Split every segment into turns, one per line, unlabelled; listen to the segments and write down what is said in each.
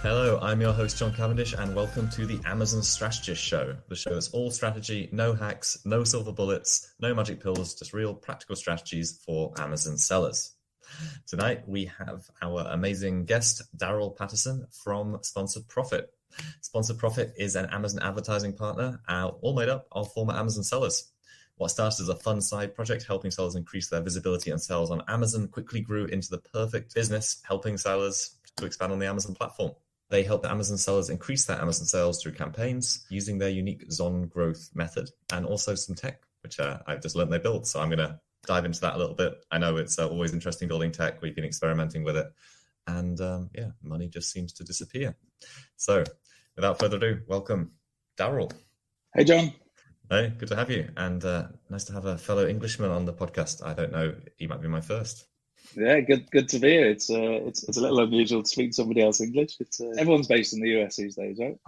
Hello, I'm your host, John Cavendish, and welcome to the Amazon Strategist Show. The show that's all strategy, no hacks, no silver bullets, no magic pills, just real practical strategies for Amazon sellers. Tonight, we have our amazing guest, Daryl Patterson from Sponsored Profit. Sponsored Profit is an Amazon advertising partner, all made up of former Amazon sellers. What started as a fun side project helping sellers increase their visibility and sales on Amazon quickly grew into the perfect business, helping sellers to expand on the Amazon platform. They help the Amazon sellers increase their Amazon sales through campaigns using their unique Zon growth method and also some tech, which I've just learned they built. So I'm going to dive into that a little bit. I know it's always interesting building tech. We've been experimenting with it. And money just seems to disappear. So without further ado, welcome, Daryl.
Hey, John.
Hey, good to have you. And nice to have a fellow Englishman on the podcast. I don't know, he might be my first.
Yeah, good to be here. It's a little unusual to speak to somebody else English. Everyone's based in the US these days, right?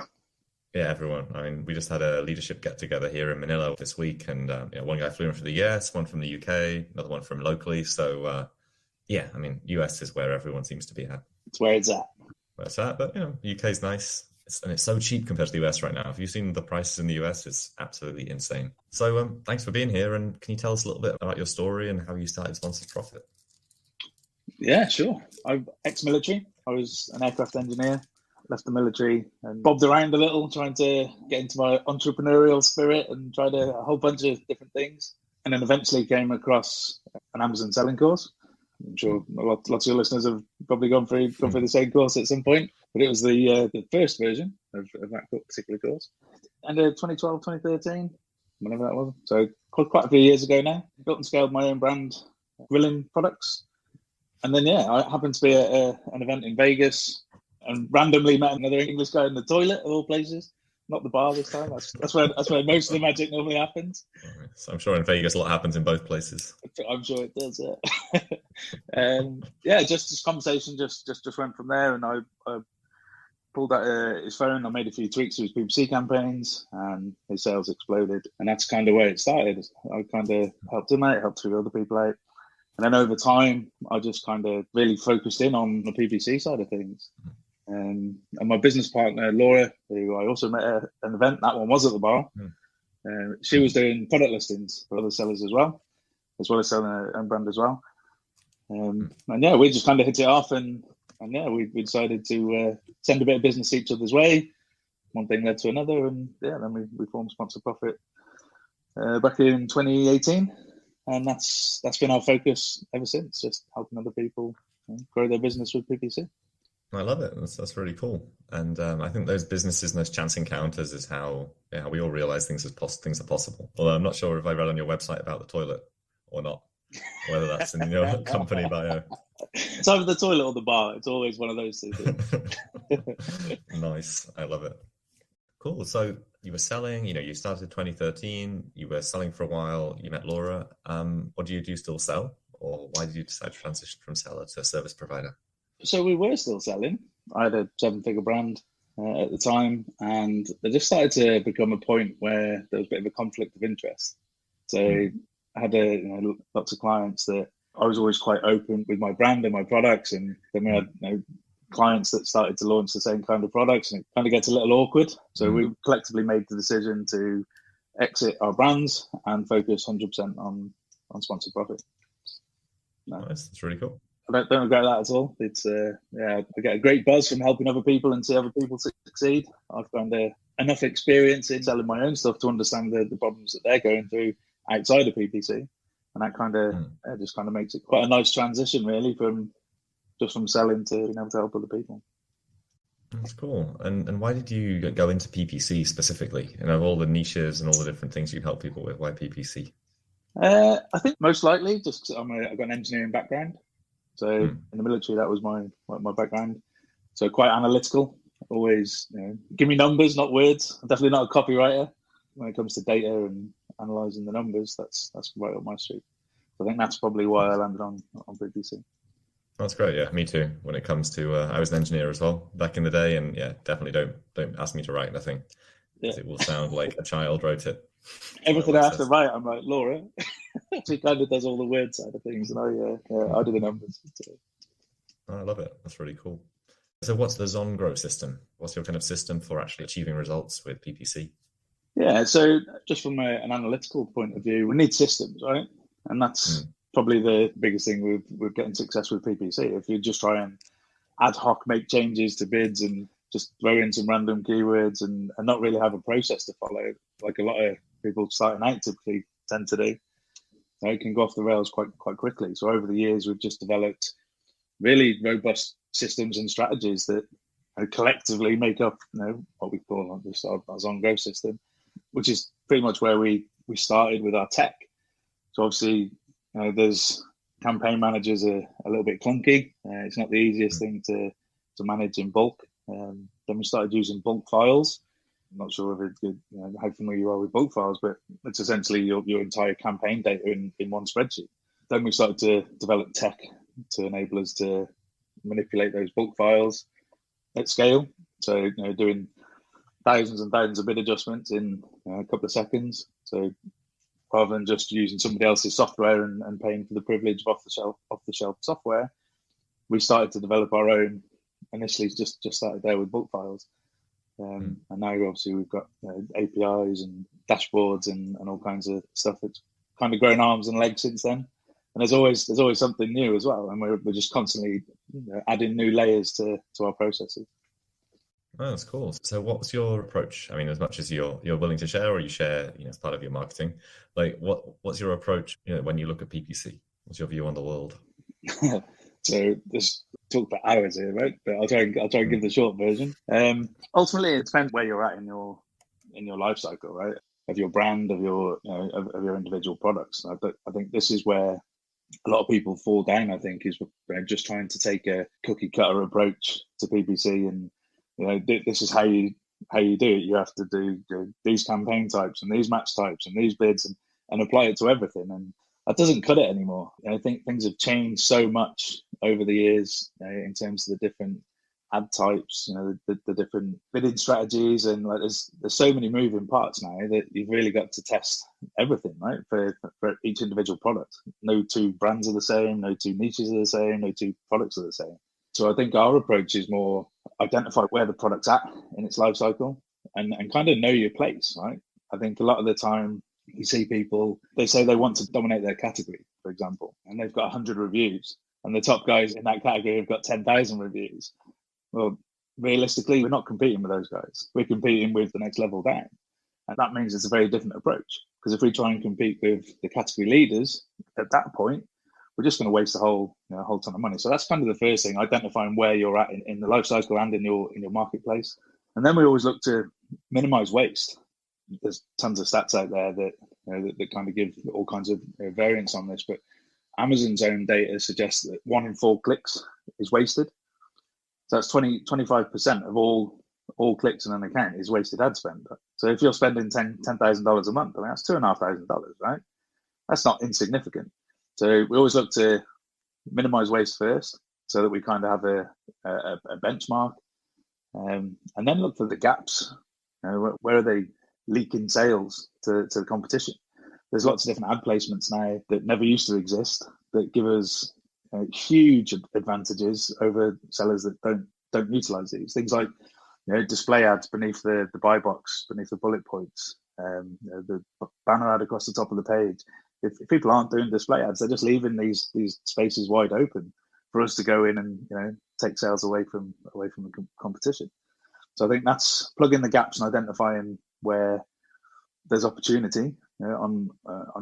Yeah, everyone. I mean, we just had a leadership get together here in Manila this week, and one guy flew in from the US, one from the UK, another one from locally. So US is where everyone seems to be at.
It's where it's at.
Where it's at, but UK is nice. It's so cheap compared to the US right now. Have you seen the prices in the US? It's absolutely insane. So thanks for being here. And can you tell us a little bit about your story and how you started Sponsored Profit?
Yeah, sure. I'm ex-military. I was an aircraft engineer, left the military and bobbed around a little, trying to get into my entrepreneurial spirit and tried a whole bunch of different things. And then eventually came across an Amazon selling course. I'm sure lots of your listeners have probably gone through the same course at some point, but it was the first version of that particular course. And 2012, 2013, whenever that was. So quite a few years ago now. Built and scaled my own brand, grilling products. And then, I happened to be at an event in Vegas and randomly met another English guy in the toilet, of all places. Not the bar this time. That's where most of the magic normally happens.
So I'm sure in Vegas a lot happens in both places.
I'm sure it does, yeah. Just this conversation just went from there, and I pulled out his phone. I made a few tweaks to his PPC campaigns, and his sales exploded. And that's kind of where it started. I kind of helped him out, helped a few other people out. And then over time, I just kind of really focused in on the PPC side of things. And my business partner, Laura, who I also met at an event, that one was at the bar. She was doing product listings for other sellers as well as selling her own brand as well. We just kind of hit it off. And we decided to send a bit of business each other's way. One thing led to another. And then we formed Sponsored Profit back in 2018. And that's been our focus ever since, just helping other people grow their business with PPC.
I love it. That's really cool. And I think those businesses and those chance encounters is how we all realize things are possible. Although I'm not sure if I read on your website about the toilet or not, whether that's in your company bio.
It's either the toilet or the bar. It's always one of those two things.
Nice. I love it. Cool. So you were selling, you started in 2013, you were selling for a while, you met Laura. What do you still sell? Or why did you decide to transition from seller to service provider?
So we were still selling. I had a 7-figure brand at the time, and there just started to become a point where there was a bit of a conflict of interest. So I had lots of clients that I was always quite open with my brand and my products, and then we had clients that started to launch the same kind of products, and it kind of gets a little awkward. So we collectively made the decision to exit our brands and focus 100% on Sponsored Profit.
Nice, that's really cool.
I don't regret that at all. It's I get a great buzz from helping other people and see other people succeed. I've found enough experience in selling my own stuff to understand the problems that they're going through outside of PPC, and that kind of just kind of makes it quite a nice transition, really, from selling to being able to help other people.
That's cool. And why did you go into PPC specifically? All the niches and all the different things you help people with. Why PPC?
I think most likely just because I've got an engineering background. So in the military, that was my background. So quite analytical. Always, give me numbers, not words. I'm definitely not a copywriter. When it comes to data and analysing the numbers, that's right up my street. So I think that's probably why I landed on PPC.
That's great. Yeah, me too. When it comes to, I was an engineer as well back in the day, and definitely don't ask me to write nothing. Yeah. It will sound like a child wrote it.
Everything I have to write, I'm like, Laura. She kind of does all the word side of things, and I do the numbers.
I love it. That's really cool. So what's the Zongrow system? What's your kind of system for actually achieving results with PPC?
Yeah, so just from an analytical point of view, we need systems, right? And that's probably the biggest thing with getting success with PPC. If you just try and ad hoc make changes to bids and just throw in some random keywords and not really have a process to follow, like a lot of people starting out typically tend to do, it can go off the rails quite quickly. So over the years, we've just developed really robust systems and strategies that collectively make up what we call our Zongrow system, which is pretty much where we started with our tech. So obviously, there's campaign managers are a little bit clunky. It's not the easiest thing to manage in bulk. Then we started using bulk files. I'm not sure if how familiar you are with bulk files, but it's essentially your entire campaign data in one spreadsheet. Then we started to develop tech to enable us to manipulate those bulk files at scale. So doing thousands and thousands of bid adjustments in a couple of seconds. So rather than just using somebody else's software and paying for the privilege of off the shelf software, we started to develop our own. Initially, just started there with bulk files, and now obviously we've got APIs and dashboards and all kinds of stuff. It's kind of grown arms and legs since then. And there's always something new as well, and we're just constantly adding new layers to our processes.
Oh, that's cool. So what's your approach? I mean, as much as you're willing to share, or you share, as part of your marketing, like what's your approach, when you look at PPC? What's your view on the world?
So this talk for hours here, right? But I'll try and give the short version. Ultimately, it depends where you're at in your life cycle, right? Of your brand, of your of your individual products. I think this is where a lot of people fall down. I think is just trying to take a cookie cutter approach to PPC, and this is how you do it. You have to do these campaign types and these match types and these bids and apply it to everything. And that doesn't cut it anymore. I think things have changed so much over the years in terms of the different ad types, the different bidding strategies, and there's so many moving parts now that you've really got to test everything, right? For each individual product. No two brands are the same, no two niches are the same, no two products are the same. So I think our approach is more identify where the product's at in its life cycle and kind of know your place, right? I think a lot of the time you see people, they say they want to dominate their category, for example, and they've got 100 reviews, and the top guys in that category have got 10,000 reviews. Well, realistically, we're not competing with those guys. We're competing with the next level down. And that means it's a very different approach. Because if we try and compete with the category leaders, at that point, we're just going to waste a whole ton of money. So that's kind of the first thing, identifying where you're at in the life cycle and in your marketplace. And then we always look to minimize waste. There's tons of stats out there that kind of give all kinds of variance on this, but Amazon's own data suggests that 1 in 4 clicks is wasted. So that's 25% of all clicks in an account is wasted ad spend. So if you're spending $10,000 a month, I mean, that's $2,500, right? That's not insignificant. So we always look to minimize waste first, so that we kind of have a benchmark, and then look for the gaps. Where are they leaking sales to the competition? There's lots of different ad placements now that never used to exist that give us huge advantages over sellers that don't utilize these things, like display ads beneath the buy box, beneath the bullet points, the banner ad across the top of the page. If people aren't doing display ads, they're just leaving these spaces wide open for us to go in and take sales away from the competition. So I think that's plugging the gaps and identifying where there's opportunity on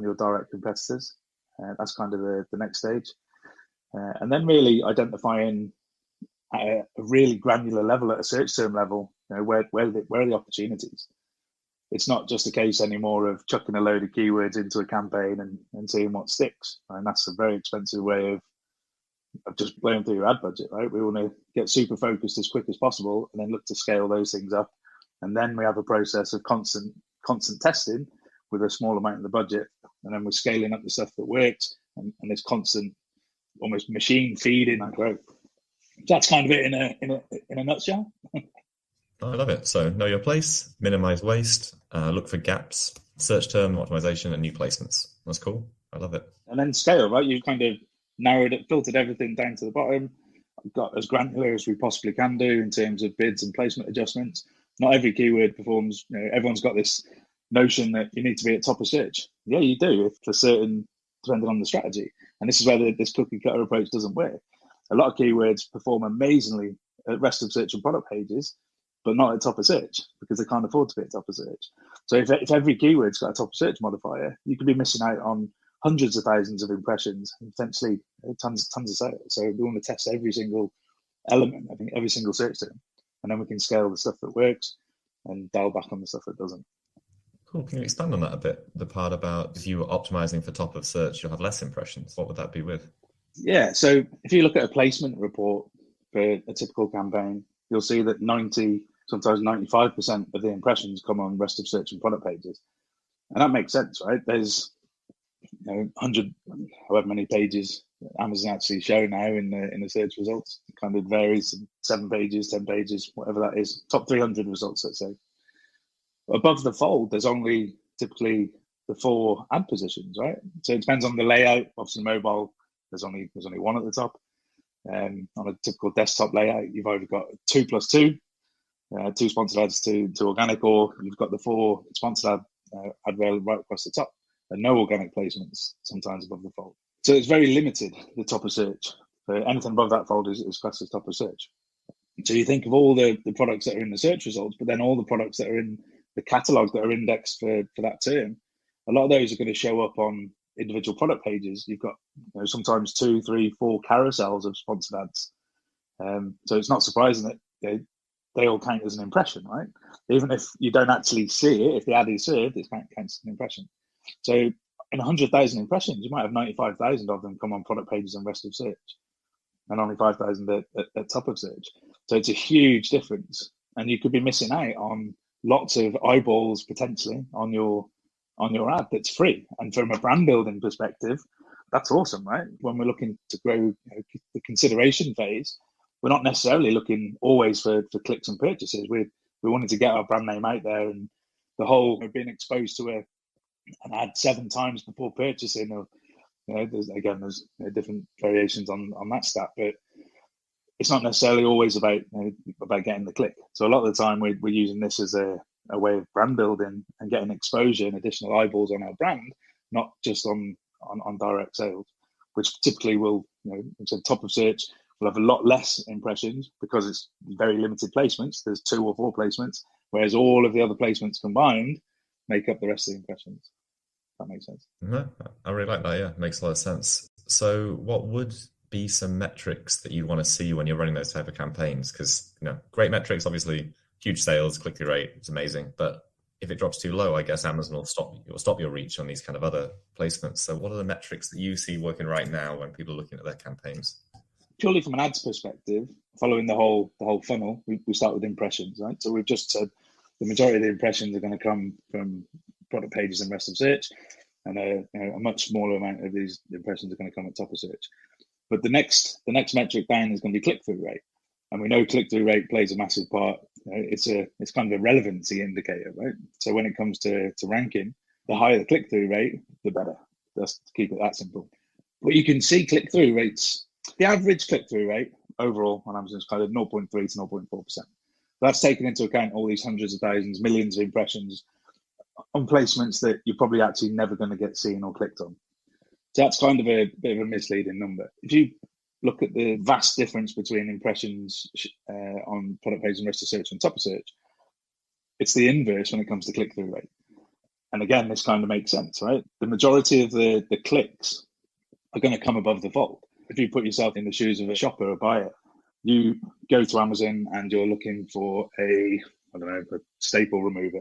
your direct competitors. That's kind of the next stage. And then really identifying at a really granular level, at a search term level, where are the opportunities? It's not just a case anymore of chucking a load of keywords into a campaign and seeing what sticks. And that's a very expensive way of just blowing through your ad budget, right? We want to get super focused as quick as possible and then look to scale those things up. And then we have a process of constant testing with a small amount of the budget. And then we're scaling up the stuff that works, and there's constant, almost machine feeding that growth. That's kind of it in a nutshell.
I love it. So know your place, minimize waste, look for gaps, search term optimization, and new placements. That's cool. I love it.
And then scale, right? You kind of filtered everything down to the bottom. got as granular as we possibly can do in terms of bids and placement adjustments. Not every keyword performs, everyone's got this notion that you need to be at top of search. Yeah, you do, if for certain, depending on the strategy. And this is where this cookie cutter approach doesn't work. A lot of keywords perform amazingly at rest of search and product pages, but not at top of search because they can't afford to be at top of search. So if every keyword's got a top of search modifier, you could be missing out on hundreds of thousands of impressions and potentially tons of sales. So we want to test every single element, I think, every single search term, and then we can scale the stuff that works and dial back on the stuff that doesn't.
Cool. Can you expand on that a bit? The part about if you were optimizing for top of search, you'll have less impressions. What would that be with?
Yeah. So if you look at a placement report for a typical campaign, you'll see that 90, sometimes 95% of the impressions come on rest of search and product pages. And that makes sense, right? There's 100, however many pages Amazon actually show now in the search results. It kind of varies, 7 pages, 10 pages, whatever that is. Top 300 results, let's say. Above the fold, there's only typically the 4 ad positions, right? So it depends on the layout. Obviously, mobile, there's only one at the top. On a typical desktop layout, you've either got 2 plus 2, 2 sponsored ads to organic, or you've got the 4 sponsored ad rail right across the top, and no organic placements sometimes above the fold. So it's very limited, the top of search. Anything above that fold is classed as top of search. So you think of all the products that are in the search results, but then all the products that are in the catalog that are indexed for that term, a lot of those are going to show up on individual product pages. You've got sometimes 2, 3, 4 carousels of sponsored ads. So it's not surprising that they all count as an impression, right? Even if you don't actually see it, if the ad is served, it counts as an impression. So in 100,000 impressions, you might have 95,000 of them come on product pages and rest of search, and only 5,000 at top of search. So it's a huge difference, and you could be missing out on lots of eyeballs potentially on your ad that's free. And from a brand building perspective, that's awesome, right? When we're looking to grow the consideration phase, we're not necessarily looking always for clicks and purchases. We wanted to get our brand name out there, and the whole being exposed to an ad 7 times before purchasing, or there's different variations on that stat, but it's not necessarily always about getting the click. So a lot of the time we're using this as a way of brand building and getting exposure and additional eyeballs on our brand, not just on direct sales, which typically will, top of search will have a lot less impressions because it's very limited placements. There's 2 or 4 placements, whereas all of the other placements combined make up the rest of the impressions. That makes sense.
No, I really like that. Yeah, it makes a lot of sense. So what would be some metrics that you want to see when you're running those type of campaigns? Because great metrics, obviously huge sales, click-through rate, it's amazing, but if it drops too low, I guess Amazon will stop your reach on these kind of other placements. So what are the metrics that you see working right now when people are looking at their campaigns?
Purely from an ads perspective, following the whole funnel, we start with impressions, right? So we've just said the majority of the impressions are going to come from product pages and rest of search, and a much smaller amount of these impressions are going to come at top of search. But the next metric down is going to be click-through rate, and we know click-through rate plays a massive part. It's kind of a relevancy indicator, right? So when it comes to ranking, the higher the click-through rate, the better. Just to keep it that simple. But you can see click-through rates. The average click-through rate overall on Amazon is kind of 0.3 to 0.4%. That's taken into account all these hundreds of thousands, millions of impressions on placements that you're probably actually never going to get seen or clicked on. So that's kind of a bit of a misleading number. If you look at the vast difference between impressions on product pages and rest of search and top of search, it's the inverse when it comes to click-through rate. And again, this kind of makes sense, right? The majority of the clicks are going to come above the fold. If you put yourself in the shoes of a shopper or buyer, you go to Amazon and you're looking for a staple remover.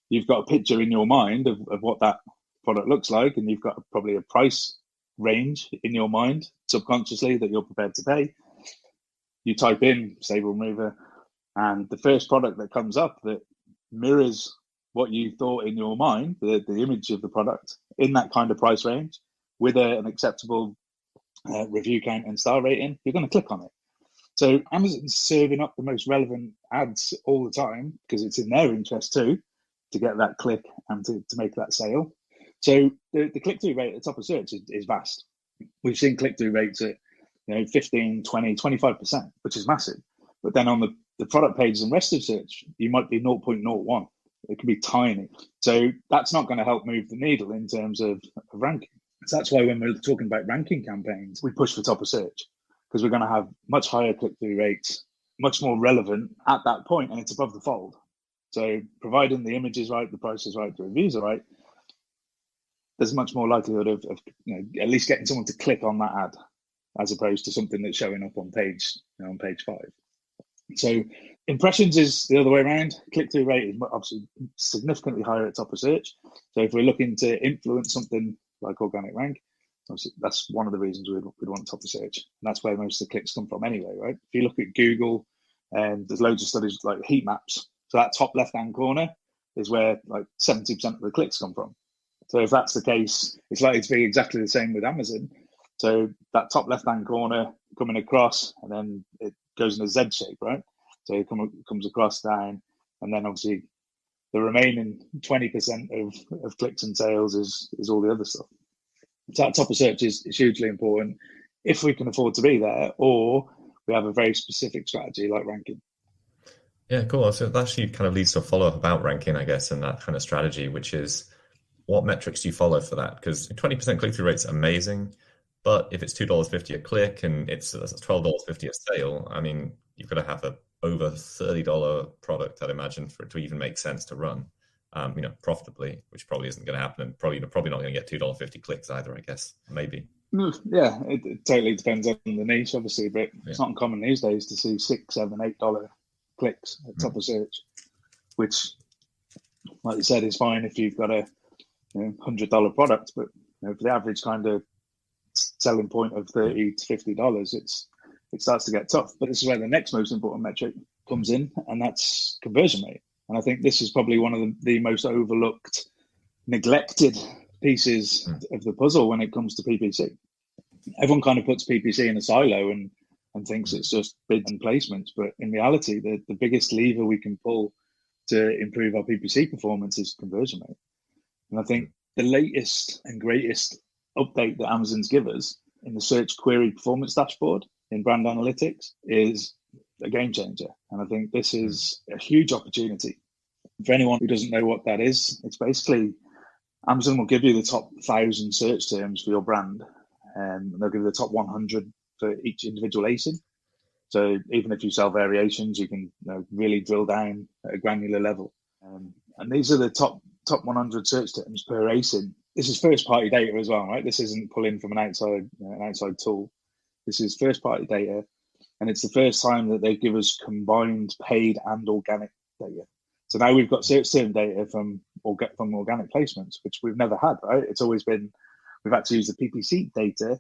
You've got a picture in your mind of what that product looks like, and you've got probably a price range in your mind subconsciously that you're prepared to pay. You type in staple remover, and the first product that comes up that mirrors what you thought in your mind, the image of the product in that kind of price range with an acceptable review count and star rating, you're going to click on it. So Amazon's serving up the most relevant ads all the time because it's in their interest too to get that click and to make that sale. So the click-through rate at the top of search is vast. We've seen click-through rates at 15, 20, 25%, which is massive. But then on the product pages and rest of search, you might be 0.01. It can be tiny. So that's not going to help move the needle in terms of ranking. So that's why when we're talking about ranking campaigns, we push for top of search, because we're going to have much higher click-through rates, much more relevant at that point, and it's above the fold. So providing the image is right, the price is right, the reviews are right, there's much more likelihood of at least getting someone to click on that ad, as opposed to something that's showing up on page 5. So impressions is the other way around. Click-through rate is obviously significantly higher at top of search. So if we're looking to influence something like organic rank, that's one of the reasons we'd want top of search. And that's where most of the clicks come from anyway, right? If you look at Google, there's loads of studies like heat maps. So that top left-hand corner is where like 70% of the clicks come from. So if that's the case, it's likely to be exactly the same with Amazon. So that top left-hand corner coming across, and then it goes in a Z shape, right? So it comes across down, and then obviously the remaining 20% of clicks and sales is all the other stuff. So that top of search is hugely important if we can afford to be there, or we have a very specific strategy like ranking.
Yeah, cool. So that actually kind of leads to a follow-up about ranking, I guess, and that kind of strategy, which is what metrics do you follow for that? Because 20% click-through rate's amazing, but if it's $2.50 a click and it's $12.50 a sale, I mean, you've got to have a over $30 product, I'd imagine, for it to even make sense to run, profitably, which probably isn't going to happen, and probably not going to get $2.50 clicks either, I guess, maybe.
Yeah, it totally depends on the niche, obviously, but it's not uncommon these days to see $6, $7, $8 clicks at top of search, which, like you said, is fine if you've got a $100 product, but for the average kind of selling point of $30 to $50, it starts to get tough. But this is where the next most important metric comes in, and that's conversion rate. And I think this is probably one of the most overlooked, neglected pieces of the puzzle when it comes to PPC. Everyone kind of puts PPC in a silo and thinks it's just bids and placements, but in reality, the biggest lever we can pull to improve our PPC performance is conversion rate. And I think the latest and greatest update that Amazon's give us in the search query performance dashboard in brand analytics is a game changer. And I think this is a huge opportunity. For anyone who doesn't know what that is, it's basically Amazon will give you the top 1,000 search terms for your brand, and they'll give you the top 100 for each individual ASIN. So even if you sell variations, you can really drill down at a granular level. And these are the top 100 search terms per ASIN. This is first party data as well, right? This isn't pulling from an outside tool. This is first party data, and it's the first time that they give us combined paid and organic data. So now we've got search term data from organic placements, which we've never had, right? It's always been, we've had to use the PPC data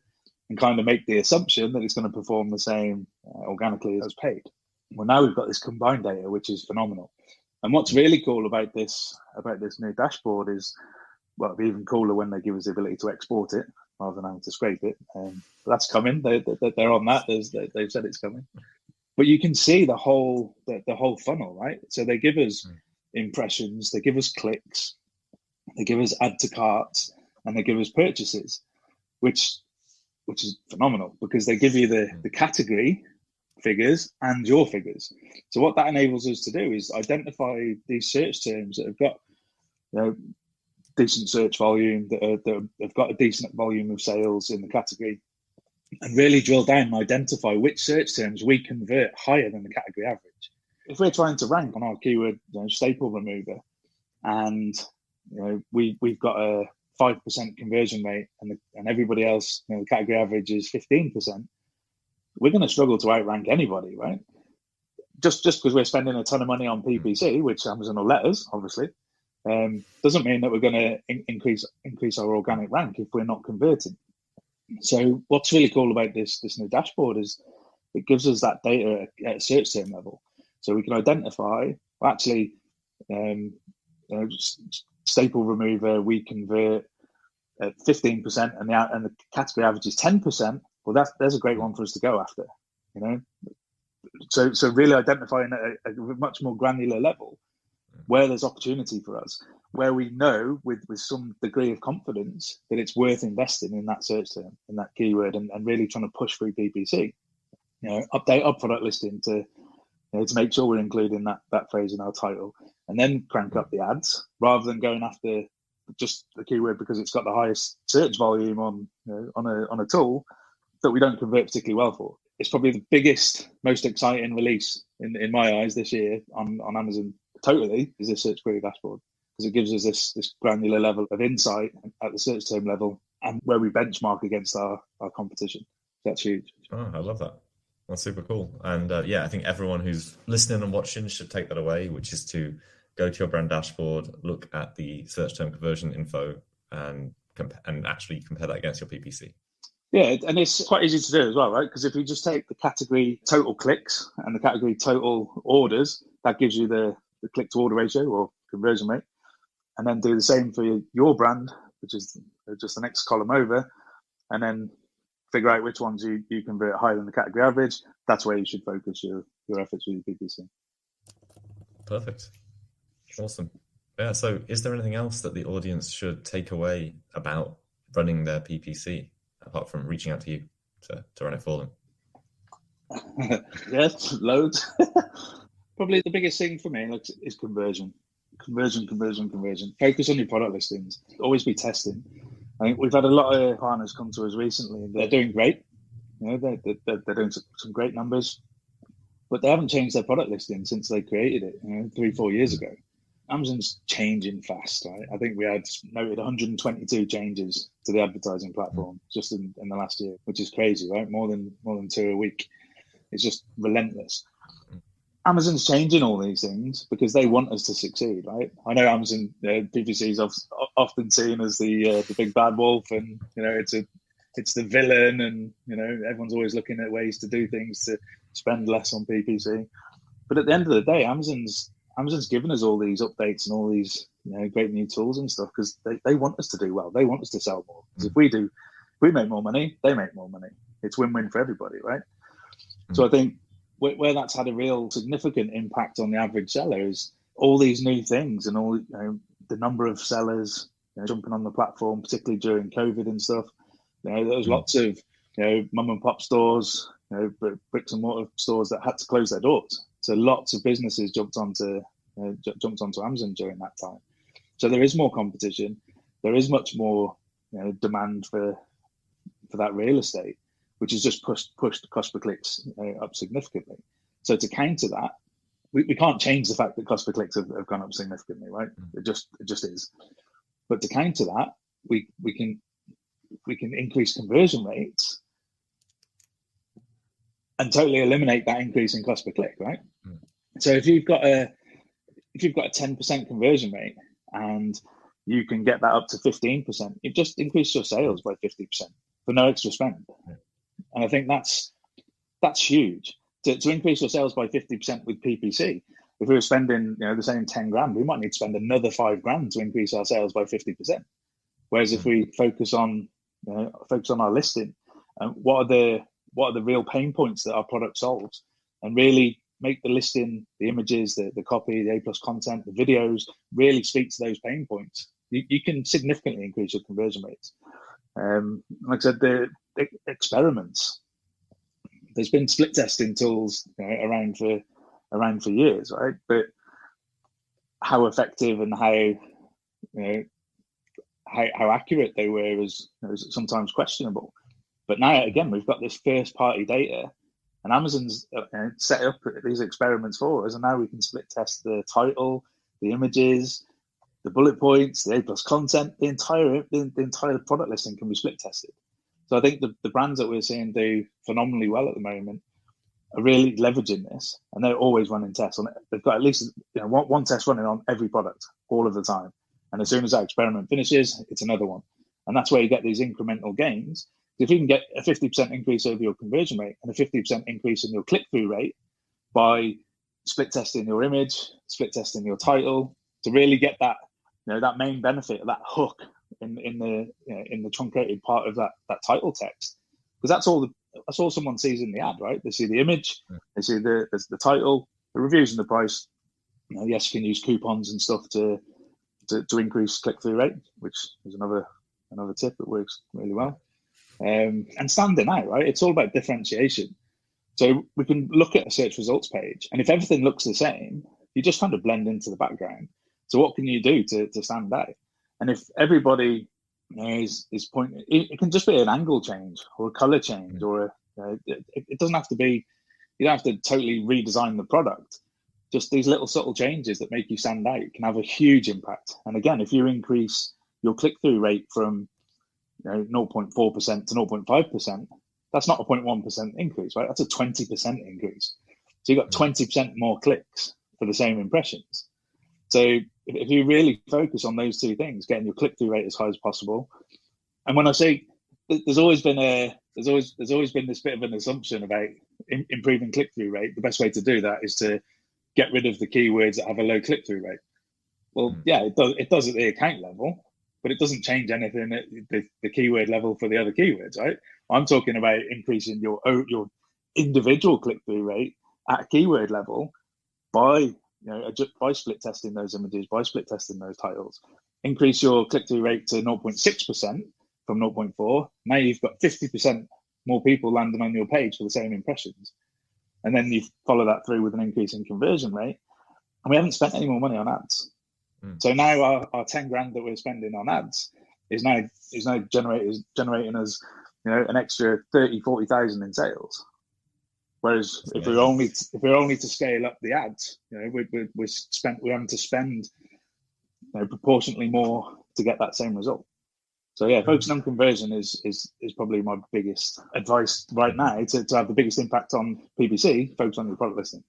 and kind of make the assumption that it's going to perform the same organically as paid. Well, now we've got this combined data, which is phenomenal. And what's really cool about this new dashboard is, well, it'll be even cooler when they give us the ability to export it rather than having to scrape it. But that's coming. They're on that. They've said it's coming. But you can see the whole funnel, right? So they give us impressions, they give us clicks, they give us add to carts, and they give us purchases, which is phenomenal because they give you the category figures and your figures. So what that enables us to do is identify these search terms that have got decent search volume, that have got a decent volume of sales in the category, and really drill down and identify which search terms we convert higher than the category average. If we're trying to rank on our keyword staple remover, and we've got a 5% conversion rate, and everybody else, the category average is 15%, we're going to struggle to outrank anybody, right? Just because we're spending a ton of money on PPC, which Amazon will let us, obviously, doesn't mean that we're going to increase our organic rank if we're not converting. So what's really cool about this new dashboard is it gives us that data at a search term level, so we can identify, well, actually, staple remover we convert at 15%, and the category average is 10%. Well, there's a great one for us to go after, So really identifying at a much more granular level where there's opportunity for us. where we know with some degree of confidence that it's worth investing in that search term, in that keyword, and really trying to push through PPC. Update our product listing to make sure we're including that phrase in our title, and then crank up the ads rather than going after just the keyword because it's got the highest search volume on a tool that we don't convert particularly well for. It's probably the biggest, most exciting release in my eyes this year on Amazon totally is this search query dashboard, because it gives us this granular level of insight at the search term level and where we benchmark against our competition. That's huge.
Oh, I love that. That's super cool. And I think everyone who's listening and watching should take that away, which is to go to your brand dashboard, look at the search term conversion info, and actually compare that against your PPC.
Yeah, and it's quite easy to do as well, right? Because if you just take the category total clicks and the category total orders, that gives you the click to order ratio or conversion rate. And then do the same for your brand, which is just the next column over, and then figure out which ones you convert higher than the category average. That's where you should focus your efforts with your PPC.
Perfect. Awesome. Yeah, so is there anything else that the audience should take away about running their PPC, apart from reaching out to you to run it for them?
Yes, loads. Probably the biggest thing for me is conversion. Conversion. Focus on your product listings. Always be testing. I think we've had a lot of partners come to us recently. They're doing great. They're doing some great numbers, but they haven't changed their product listing since they created it 3-4 years ago. Amazon's changing fast, right? I think we had noted 122 changes to the advertising platform just in the last year, which is crazy, right? More than 2 a week. It's just relentless. Amazon's changing all these things because they want us to succeed, right? I know Amazon PPC is often seen as the big bad wolf, and it's the villain, and everyone's always looking at ways to do things to spend less on PPC. But at the end of the day, Amazon's given us all these updates and all these great new tools and stuff because they want us to do well. They want us to sell more. Because if we make more money, they make more money. It's win-win for everybody, right? So I think where that's had a real significant impact on the average seller is all these new things and all the number of sellers jumping on the platform, particularly during COVID and stuff. There was lots of mum and pop stores, bricks and mortar stores that had to close their doors. So lots of businesses jumped onto Amazon during that time. So there is more competition. There is much more demand for that real estate, which has just pushed the cost per clicks up significantly. So to counter that, we can't change the fact that cost per clicks have gone up significantly, right? It just is. But to counter that, we can increase conversion rates and totally eliminate that increase in cost per click, right? So if you've got a 10% conversion rate and you can get that up to 15%, you just increase your sales by 50% for no extra spend. And I think that's huge. To increase your sales by 50% with PPC, if we were spending the same 10 grand, we might need to spend another 5 grand to increase our sales by 50%. Whereas if we focus on our listing, what are the real pain points that our product solves, and really make the listing, the images, the copy, the A+ content, the videos really speak to those pain points, you can significantly increase your conversion rates. Like I said, the experiments. There's been split testing tools around for years, right? But how effective and how accurate they were is sometimes questionable. But now again, we've got this first party data, and Amazon's set up these experiments for us, and now we can split test the title, the images, the bullet points, the A+ content, the entire product listing can be split tested. So I think the brands that we're seeing do phenomenally well at the moment are really leveraging this, and they're always running tests on it. They've got at least one test running on every product all of the time, and as soon as that experiment finishes, it's another one, and that's where you get these incremental gains. If you can get a 50% increase over your conversion rate and a 50% increase in your click-through rate by split testing your image, split testing your title, to really get that that main benefit, that hook in the truncated part of that title text, because that's all someone sees in the ad, right? They see the image, they see the title, the reviews, and the price. Yes, you can use coupons and stuff to to increase click-through rate, which is another tip that works really well. And standing out, right? It's all about differentiation. So we can look at a search results page, and if everything looks the same, you just kind of blend into the background. So what can you do to stand out? And if everybody is pointing, it can just be an angle change or a color change, or it doesn't have to be. You don't have to totally redesign the product. Just these little subtle changes that make you stand out can have a huge impact. And again, if you increase your click-through rate from 0.4% to 0.5%, that's not a 0.1% increase, right? That's a 20% increase. So you've got 20% more clicks for the same impressions. So if you really focus on those two things, getting your click-through rate as high as possible. And when I say there's always been this bit of an assumption about improving click-through rate, the best way to do that is to get rid of the keywords that have a low click-through rate. Well, yeah, it does at the account level, but it doesn't change anything at the keyword level for the other keywords, right? I'm talking about increasing your individual click-through rate at keyword level by by split testing those images, by split testing those titles. Increase your click-through rate to 0.6% from 0.4. Now you've got 50% more people landing on your page for the same impressions. And then you follow that through with an increase in conversion rate. And we haven't spent any more money on ads. So now our 10 grand that we're spending on ads is now generating us an extra 40,000 in sales. Whereas if we're only to scale up the ads, we're having to spend proportionately more to get that same result. So yeah, focusing on conversion is probably my biggest advice right now to have the biggest impact on PPC. Focus on your product listing.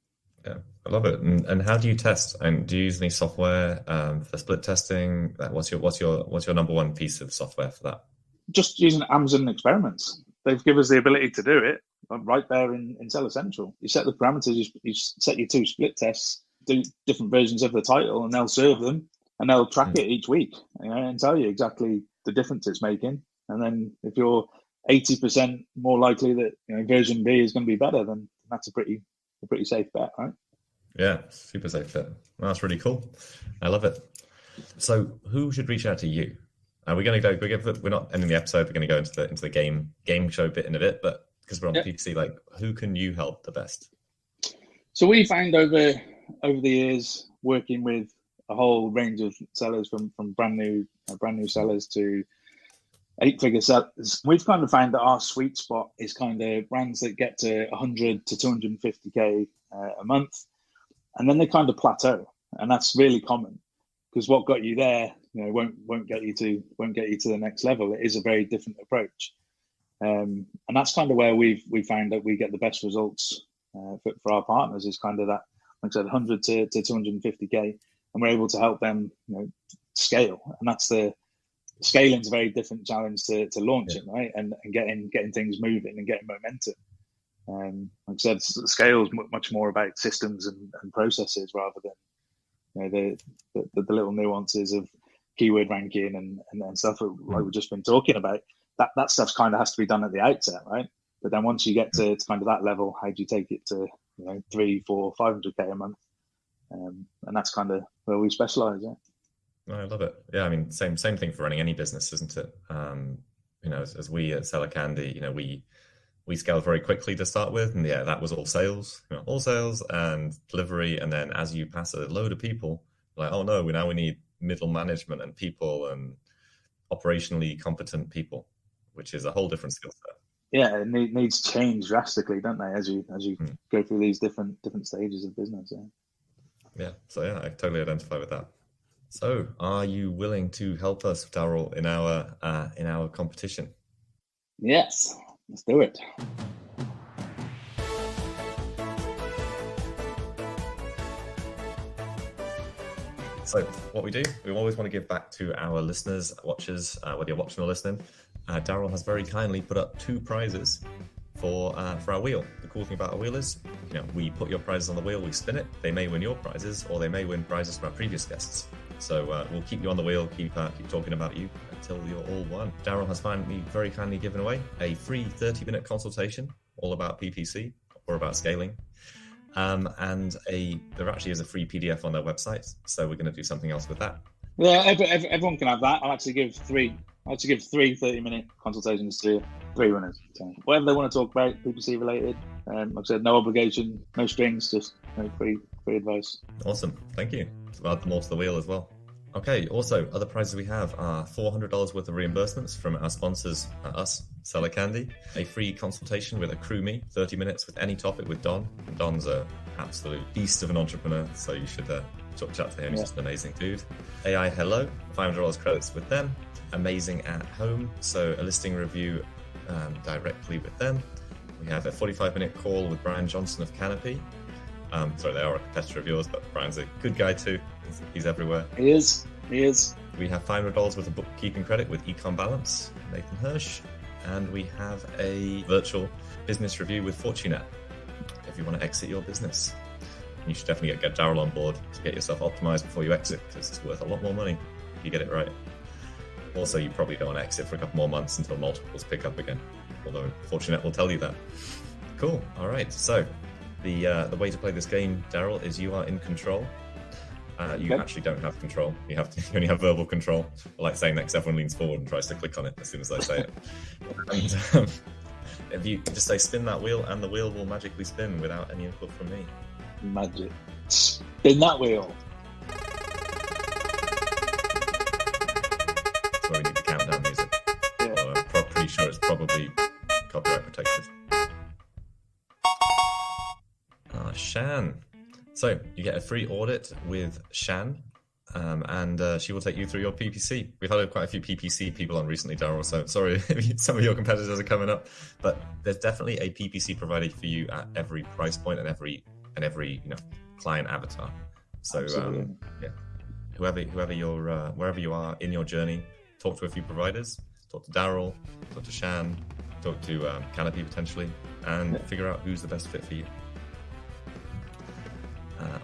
Yeah, I love it. And how do you test? And do you use any software for split testing? What's your number one piece of software for that?
Just using Amazon experiments. They've given us the ability to do it right there in Seller Central. You set the parameters, you set your 2 split tests, do different versions of the title, and they'll serve them, and they'll track it each week, and tell you exactly the difference it's making. And then if you're 80% more likely that version B is going to be better, then that's a pretty safe bet, right?
Yeah, super safe bet. Well, that's really cool. I love it. So who should reach out to you? We're going to go. We're not ending the episode. We're going to go into the game show bit in a bit, but because we're on PPC, like, who can you help the best?
So we found over the years working with a whole range of sellers, from brand new sellers to 8-figure sellers, we've kind of found that our sweet spot is kind of brands that get to 100 to 250k a month, and then they kind of plateau, and that's really common because what got you there, won't get you to the next level. It is a very different approach, and that's kind of where we found that we get the best results for our partners is kind of that, like I said, 100 to 250k, and we're able to help them scale, and that's the scaling's a very different challenge to launching, right? And getting things moving and getting momentum. Like I said, scale is much more about systems and processes rather than the little nuances of keyword ranking and stuff like we've just been talking about. That stuff kind of has to be done at the outset, right? But then once you get to kind of that level, how do you take it to 300, 400, 500k a month? And that's kind of where we specialize. Yeah.
I love it. Yeah, I mean, same thing for running any business, isn't it? As we at Seller Candy, we scaled very quickly to start with, and that was all sales and delivery. And then as you pass a load of people, like, oh no, we need middle management and people and operationally competent people, which is a whole different skill set.
Yeah, it needs change drastically, don't they? As you go through these different stages of business.
Yeah. So I totally identify with that. So, are you willing to help us, Darryl, in our competition?
Yes, let's do it.
So, what we do, we always want to give back to our listeners, watchers, whether you're watching or listening. Darryl has very kindly put up 2 prizes for our wheel. The cool thing about our wheel is, we put your prizes on the wheel, we spin it. They may win your prizes, or they may win prizes from our previous guests. So we'll keep you on the wheel, keep talking about you until you're all won. Darryl has finally very kindly given away a free 30-minute consultation all about PPC or about scaling. And there actually is a free PDF on their website. So we're going to do something else with that.
Yeah, everyone can have that. I'll actually give three 30-minute consultations to three winners. So whatever they want to talk about, PPC related. Like I said, no obligation, no strings, just free advice.
Awesome, thank you. I'll add them all to the wheel as well. Okay, also, other prizes we have are $400 worth of reimbursements from our sponsors, us, Seller Candy, a free consultation with a crew me, 30 minutes with any topic with Don. And Don's an absolute beast of an entrepreneur, so you should chat to him. He's just an amazing dude. AI Hello, $500 credits with them. Amazing at Home, so a listing review directly with them. We have a 45-minute call with Brian Johnson of Canopy. Sorry, they are a competitor of yours, but Brian's a good guy too. He's everywhere.
He is.
We have $500 worth of bookkeeping credit with Econ Balance, Nathan Hirsch, and we have a virtual business review with Fortunet if you want to exit your business. You should definitely get Daryl on board to get yourself optimized before you exit, because it's worth a lot more money if you get it right. Also, you probably don't want to exit for a couple more months until multiples pick up again, although Fortunet will tell you that. Cool. All right. So the way to play this game, Daryl, is you are in control. You actually don't have control. You only have verbal control. I like saying that because everyone leans forward and tries to click on it as soon as I say it. And if you just say spin that wheel, and the wheel will magically spin without any input from me.
Magic. Spin that wheel.
That's why we need the countdown music. Yeah. Although I'm pretty sure it's probably copyright protected. Shan. So you get a free audit with Shan, and she will take you through your PPC. We've had quite a few PPC people on recently, Daryl, so sorry if some of your competitors are coming up, but there's definitely a PPC provider for you at every price point and every client avatar. So yeah, whoever you're, wherever you are in your journey, talk to a few providers, talk to Daryl, talk to Shan, talk to Canopy potentially, and figure out who's the best fit for you.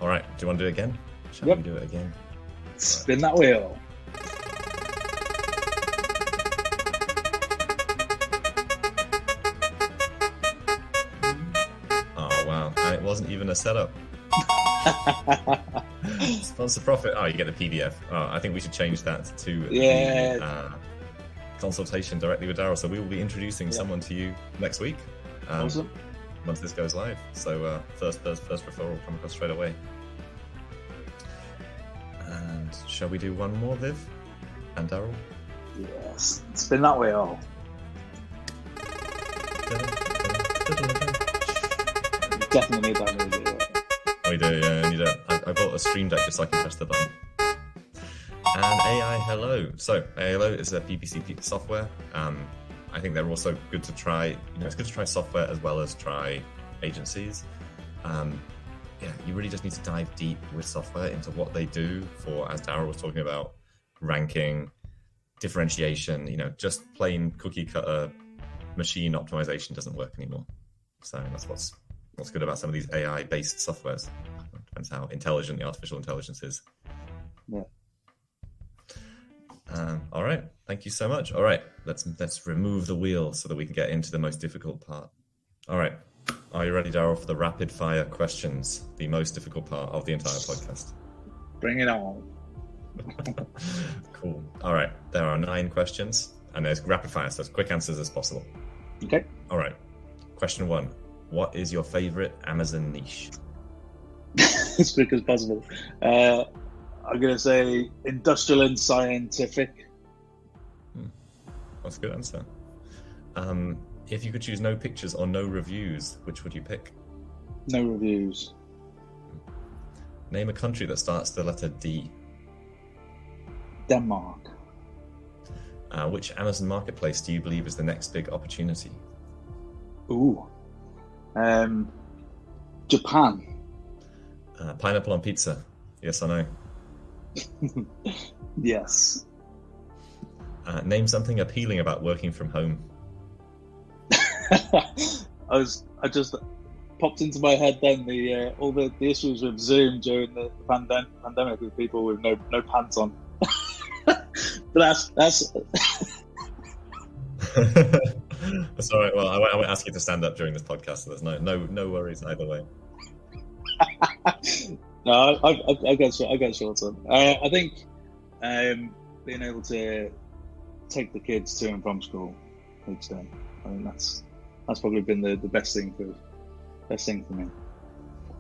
All right, do you want to do it again? Shall we do it again?
Spin that wheel.
Oh, wow. And it wasn't even a setup. Sponsor profit. Oh, you get the PDF. Oh, I think we should change that to the consultation directly with Daryl. So we will be introducing someone to you next week.
Awesome.
Once this goes live. So first referral will come across straight away. And shall we do one more, Viv and Daryl?
Yes. Spin that wheel. Definitely need that music.
Oh, we do, yeah. I bought a Stream Deck just so I can press the button. And AI Hello. So AI Hello is a PPC software. I think they're also good to try. It's good to try software as well as try agencies. You really just need to dive deep with software into what they do for, as Daryl was talking about, ranking, differentiation. Just plain cookie cutter machine optimization doesn't work anymore. So that's what's good about some of these AI based softwares. It depends how intelligent the artificial intelligence is.
Yeah.
All right, thank you so much. All right, let's remove the wheel so that we can get into the most difficult part. All right, are you ready, Daryl, for the rapid fire questions, the most difficult part of the entire podcast?
Bring it on.
Cool. All right, there are 9 questions, and there's rapid fire, so as quick answers as possible.
Okay.
All right, question 1. What is your favorite Amazon niche?
As quick as possible. I'm going to say industrial and scientific.
That's a good answer. If you could choose no pictures or no reviews, which would you pick?
No reviews.
Name a country that starts the letter D.
Denmark.
Which Amazon marketplace do you believe is the next big opportunity?
Ooh. Japan.
Pineapple on pizza. Yes or no?
Yes.
Name something appealing about working from home.
I just popped into my head then all the issues with Zoom during the pandemic with people with no pants on. But that's
That's all right. Well, I won't ask you to stand up during this podcast, so there's no worries either way.
No, I got short on. I think Being able to take the kids to and from school each day. I mean, that's probably been the best thing for me.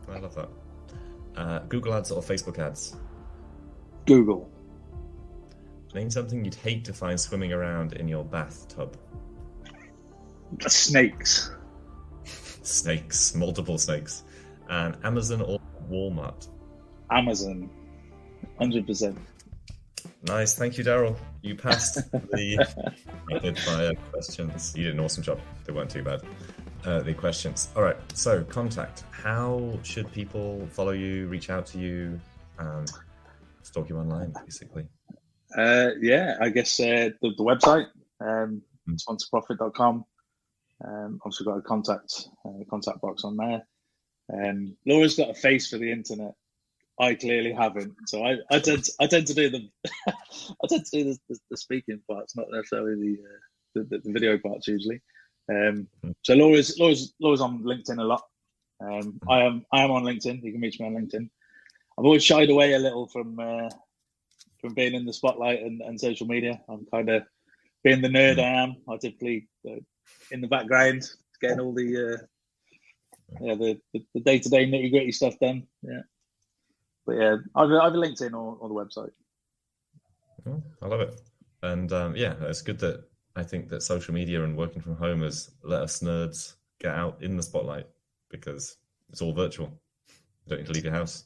I love that. Google ads or Facebook ads?
Google.
Name something you'd hate to find swimming around in your bathtub.
Snakes.
Snakes, multiple snakes. And Amazon or Walmart?
Amazon, 100%.
Nice, thank you, Daryl. You passed the rapid fire questions. You did an awesome job. They weren't too bad. The questions. All right, so contact. How should people follow you, reach out to you, stalk you online, basically?
I guess the website, sponsorprofit.com. Obviously got a contact box on there. Laura's got a face for the internet. I clearly haven't, so I tend to do the speaking parts, not necessarily the video parts usually. So Laura's on LinkedIn a lot. I am on LinkedIn. You can reach me on LinkedIn. I've always shied away a little from being in the spotlight and social media. I'm kind of being the nerd I am. I typically in the background getting all the day-to-day nitty-gritty stuff done. Yeah. But yeah, either LinkedIn or the website.
Oh, I love it. And it's good that I think that social media and working from home has let us nerds get out in the spotlight because it's all virtual. You don't need to leave your house.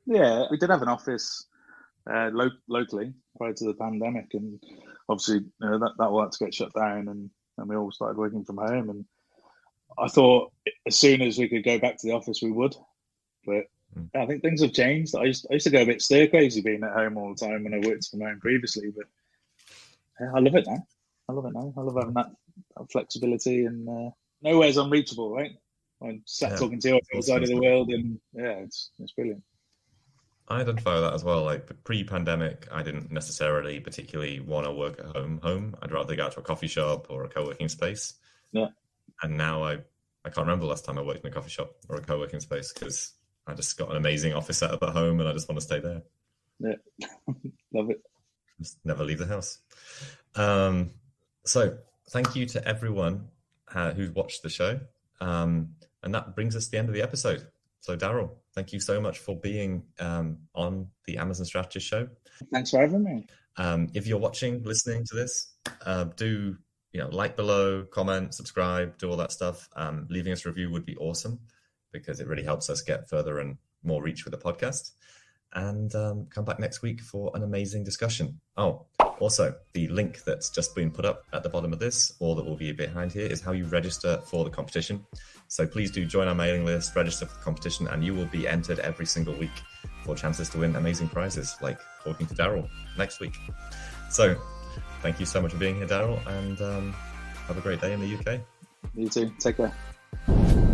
Yeah, we did have an office locally prior to the pandemic, and obviously that all had to get shut down, and we all started working from home. And I thought as soon as we could go back to the office, we would. But I think things have changed. I used to go a bit stir crazy being at home all the time when I worked from home previously, but I love it now. I love having that flexibility, and nowhere's unreachable, right? I'm sat talking to you on the other side of the world, and it's brilliant.
I identify with that as well. Like pre-pandemic, I didn't necessarily particularly want to work at home. I'd rather go out to a coffee shop or a co-working space.
Yeah.
And now I can't remember the last time I worked in a coffee shop or a co-working space because I just got an amazing office setup at home and I just want to stay there.
Yeah, love it.
Just never leave the house. So thank you to everyone who's watched the show. And that brings us to the end of the episode. So Daryl, thank you so much for being on the Amazon Strategist Show.
Thanks for having me.
If you're listening to this, do like below, comment, subscribe, do all that stuff. Leaving us a review would be awesome because it really helps us get further and more reach with the podcast. And come back next week for an amazing discussion. Oh, also, the link that's just been put up at the bottom of this, or that will be behind here, is how you register for the competition. So please do join our mailing list, register for the competition, and you will be entered every single week for chances to win amazing prizes, like talking to Daryl next week. So thank you so much for being here, Daryl, and have a great day in the UK.
You too. Take care.